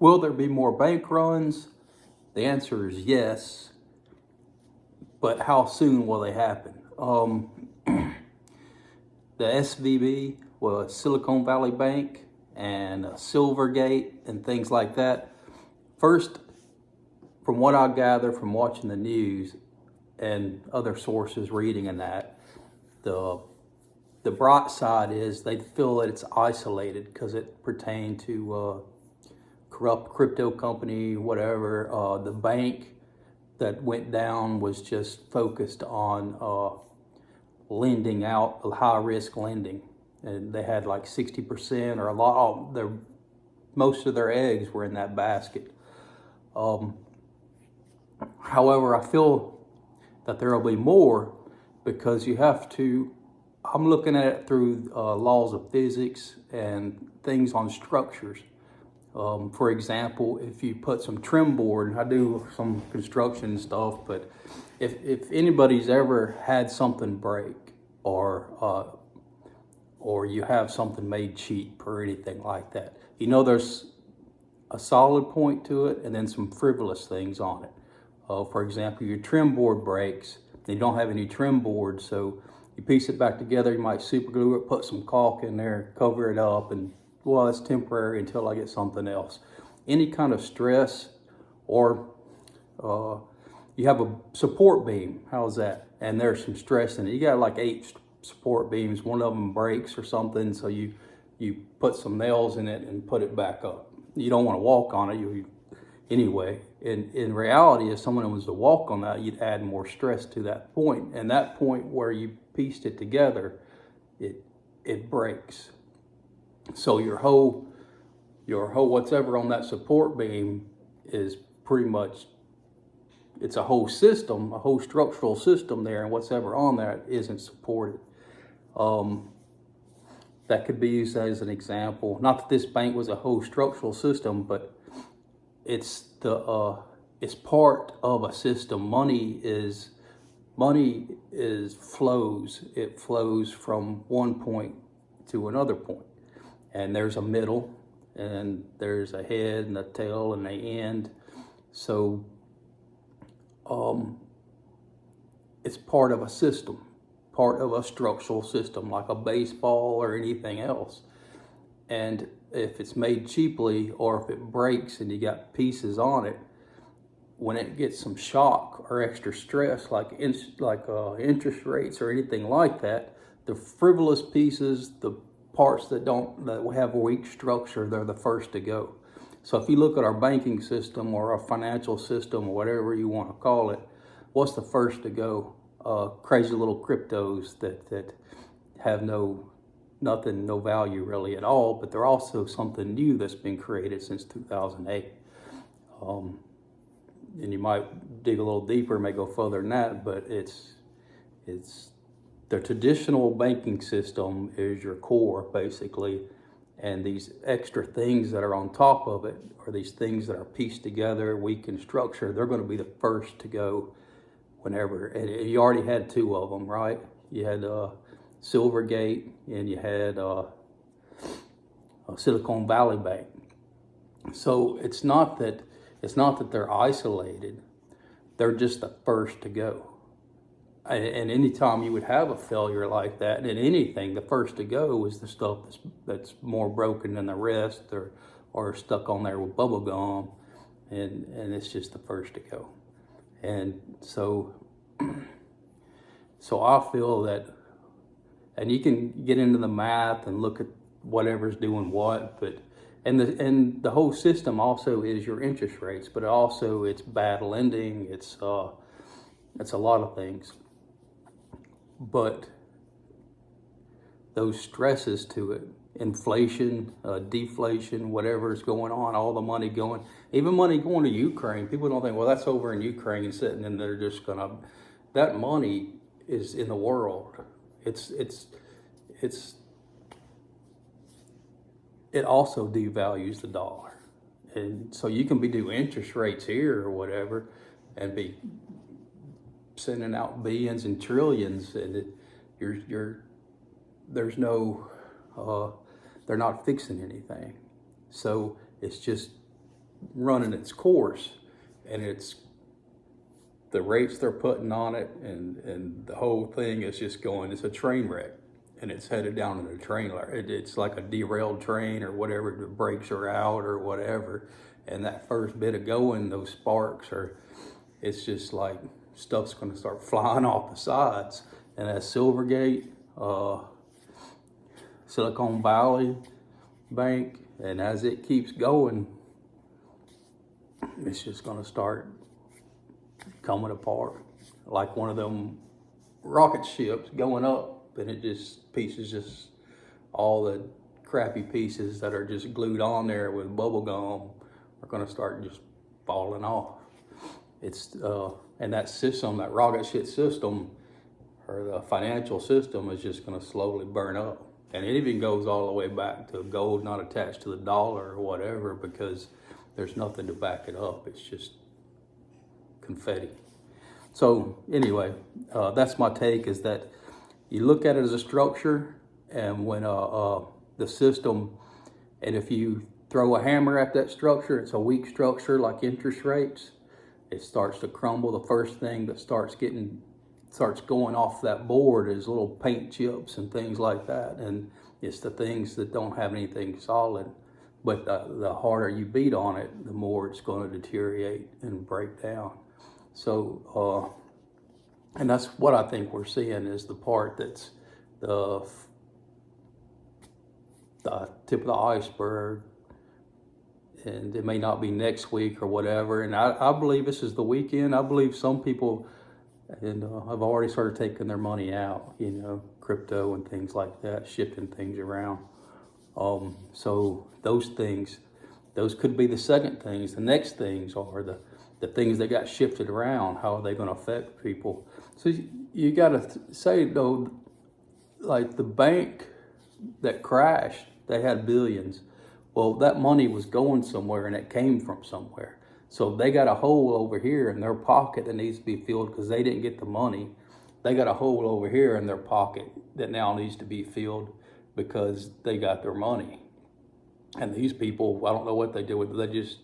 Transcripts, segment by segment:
Will there be more bank runs? The answer is yes, but how soon will they happen? The SVB was Silicon Valley Bank and Silvergate and things like that. First, from what I gather from watching the news and other sources reading in that, the bright side is they feel that it's isolated because it pertained to corrupt crypto company, whatever. The bank that went down was just focused on lending out, high risk lending, and they had like 60% or a lot. Most of their eggs were in that basket. However, I feel that there will be more because you have to. I'm looking at it through laws of physics and things on structures. For example, if you put some trim board, and I do some construction stuff, but if anybody's ever had something break or you have something made cheap or anything like that, you know there's a solid point to it and then some frivolous things on it. For example, your trim board breaks, and you don't have any trim board, so you piece it back together, you might super glue it, put some caulk in there, cover it up, and well, it's temporary until I get something else. Any kind of stress, or you have a support beam, how's that? And there's some stress in it. You got like 8 support beams, one of them breaks or something, so you put some nails in it and put it back up. You don't want to walk on it, anyway. In reality, if someone was to walk on that, you'd add more stress to that point. And that point where you pieced it together, it breaks. So your whole whatever on that support beam is pretty much, it's a whole system, a whole structural system there, and whatever on there isn't supported. That could be used as an example. Not that this bank was a whole structural system, but it's part of a system. Money flows. It flows from one point to another point. And there's a middle, and there's a head and a tail and an end. So it's part of a system, part of a structural system, like a baseball or anything else. And if it's made cheaply, or if it breaks and you got pieces on it, when it gets some shock or extra stress, like interest rates or anything like that, the frivolous pieces, the parts that have weak structure, they're the first to go. So if you look at our banking system or our financial system or whatever you want to call it, what's the first to go? Crazy little cryptos that have no value really at all, but they're also something new that's been created since 2008. And you might dig a little deeper, may go further than that, but it's the traditional banking system is your core, basically, and these extra things that are on top of it, or these things that are pieced together, weak in structure, they're going to be the first to go whenever. And you already had 2 of them, right? You had Silvergate, and you had Silicon Valley Bank. So it's not that they're isolated; they're just the first to go. And anytime you would have a failure like that, and in anything, the first to go is the stuff that's more broken than the rest, or stuck on there with bubble gum, and it's just the first to go. And so I feel that, and you can get into the math and look at whatever's doing what, but and the whole system also is your interest rates, but also it's bad lending, it's a lot of things. But those stresses to it, inflation, deflation, whatever is going on, all the money going, even money going to Ukraine, people don't think, well, that's over in Ukraine and sitting and they're just gonna, that money is in the world. It also devalues the dollar. And so you can do interest rates here or whatever and be sending out billions and trillions, and there's no, they're not fixing anything. So it's just running its course, and it's the rates they're putting on it, and the whole thing is just going, it's a train wreck, and it's headed down in a train. It's like a derailed train or whatever, the brakes are out or whatever. And that first bit of going, those sparks are, it's just like stuff's gonna start flying off the sides. And that Silvergate, Silicon Valley Bank, and as it keeps going, it's just gonna start coming apart like one of them rocket ships going up, and it just pieces, just all the crappy pieces that are just glued on there with bubble gum are going to start just falling off. It's and that system, that rocket ship system, or the financial system, is just going to slowly burn up. And it even goes all the way back to gold not attached to the dollar or whatever, because there's nothing to back it up. It's just confetti. So anyway, that's my take, is that you look at it as a structure, and when the system, and if you throw a hammer at that structure, it's a weak structure like interest rates, it starts to crumble. The first thing that starts going off that board is little paint chips and things like that, and it's the things that don't have anything solid. But the harder you beat on it, the more it's going to deteriorate and break down. So, and that's what I think we're seeing, is the part that's the tip of the iceberg, and it may not be next week or whatever. And I believe this is the weekend. I believe some people, and have already started taking their money out, crypto and things like that, shifting things around. So those things, those could be the second things. The next things are the things that got shifted around. How are they going to affect people? So you got to say, though, like the bank that crashed, they had billions. Well, that money was going somewhere, and it came from somewhere. So they got a hole over here in their pocket that needs to be filled because they didn't get the money. They got a hole over here in their pocket that now needs to be filled because they got their money. And these people, I don't know what they did with it. They just,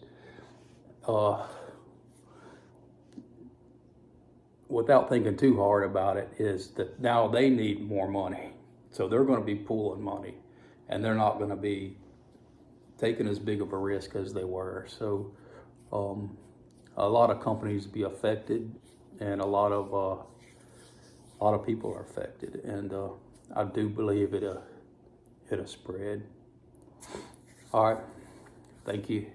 without thinking too hard about it, is that now they need more money. So they're going to be pooling money, and they're not going to be taking as big of a risk as they were. So a lot of companies be affected, and a lot of people are affected, and I do believe it'll spread. All right, thank you.